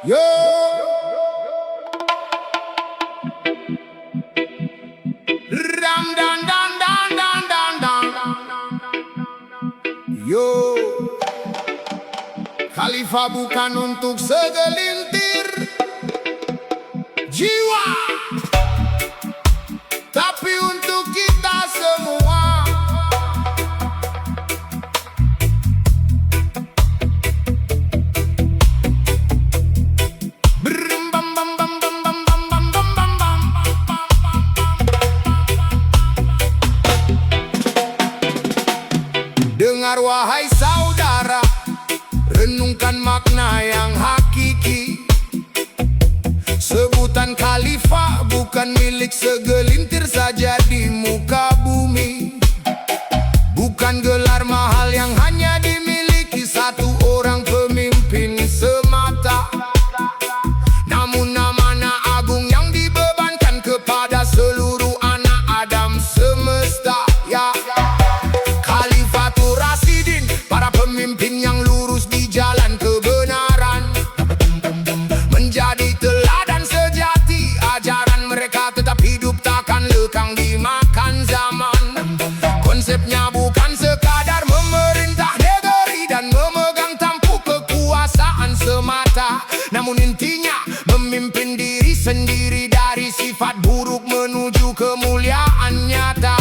Yo, ram dan dan dan dan dan dan. Yo, Khalifah bukan untuk segelintir jiwa, tapi untuk kita semua. Dengar wahai saudara, renungkan makna yang hakiki. Sebutan khalifah bukan milik segelintir saja di muka bumi. Bukan gelar mahal yang hanya dimiliki satu orang pemimpin semata, namun amanah agung yang dibebankan kepada seluruh anak Adam semesta. Ya, Khalifatul Rasyidin, para pemimpin yang lurus di jalan kebenaran, menjadi teladan sejati. Ajaran mereka tetap hidup, takkan lekang dimakan zaman. Konsepnya bukan sekadar memerintah negeri dan memegang tampuk kekuasaan semata, namun intinya memimpin diri sendiri dari sifat buruk menuju kemuliaan nyata.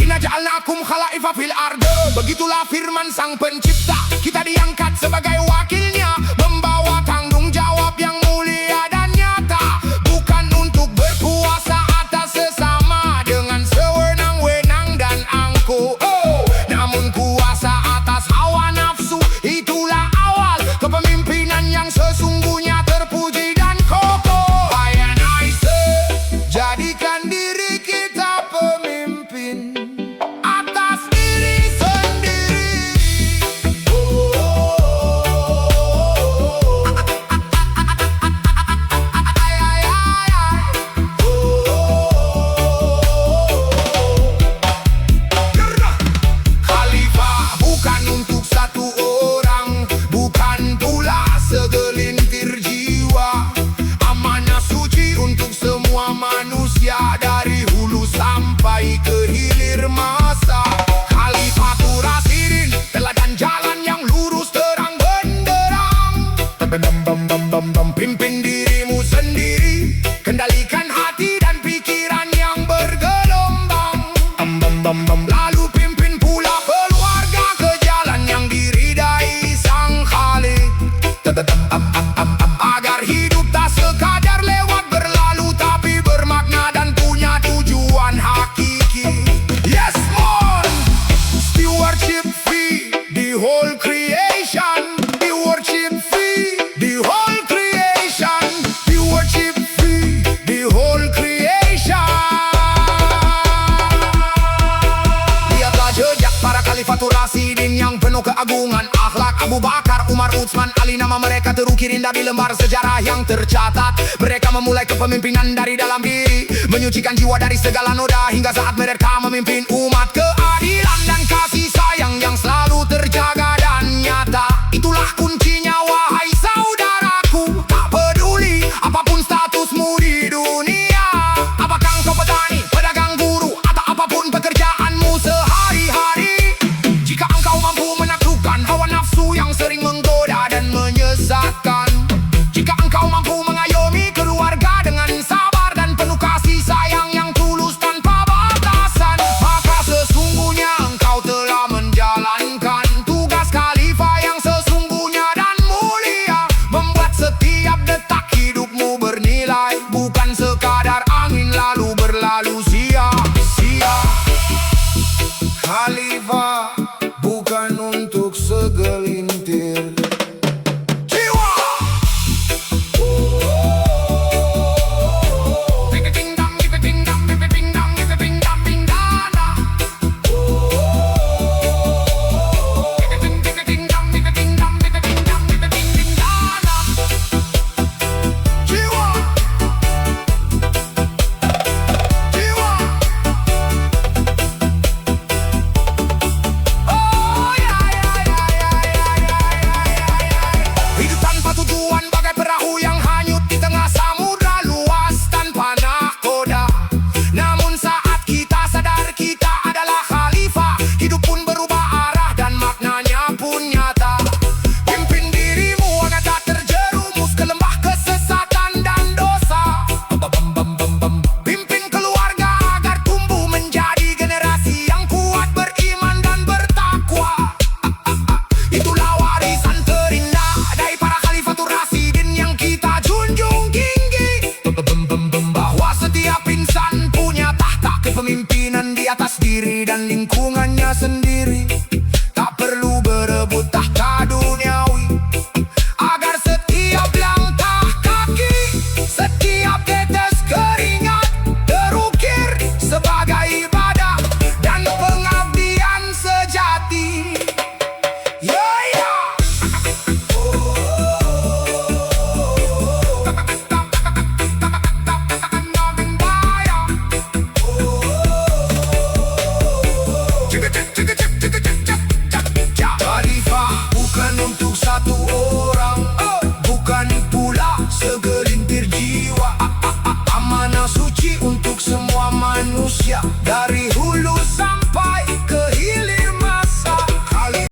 Inna ja'alnakum khalaifa fil arde, begitulah firman sang pencipta. Kita diangkat sebagai wakilnya, membawa tanggung jawab yang mulia dan nyata. Bukan untuk berkuasa atas sesama dengan sewenang-wenang dan angkuh, namun kuasa atas hawa nafsu. Itulah awal kepemimpinan yang sesungguhnya terpuji dan kokoh. Ayat Aisyah, jadikan diri kita pemimpin atas diri sendiri. Khalifah bukan untuk satu orang, bukan pula segelintir jiwa. Amanah suci untuk semua manusia dari hulu sampai ke hilir masa. Khalifatul Rasyidin, teladan jalan yang lurus terang benderang. Pimpin dirimu sendiri, kendalikan hati dan pikiran yang bergelombang. Lalu pimpin pula keluarga ke jalan yang diridai sang Khalik, agar hidup tak sekadar lewat berlalu, tapi bermakna dan punya tujuan hakiki. Yes, mon! Stewardship fee, the whole creation. Stewardship fee, the whole creation. Stewardship fee, the whole creation. Lihatlah jejak para Khalifatul Rasyidin yang penuh keagungan akhlak. Abu Bakar, Umar, Utsman, Ali, nama mereka terukir indah di lembar sejarah yang tercatat. Mereka memulai kepemimpinan dari dalam diri, menyucikan jiwa dari segala noda, hingga saat mereka memimpin umat. Keadilan dan kasih sayang yang selalu terjaga dan nyata, itulah kuncinya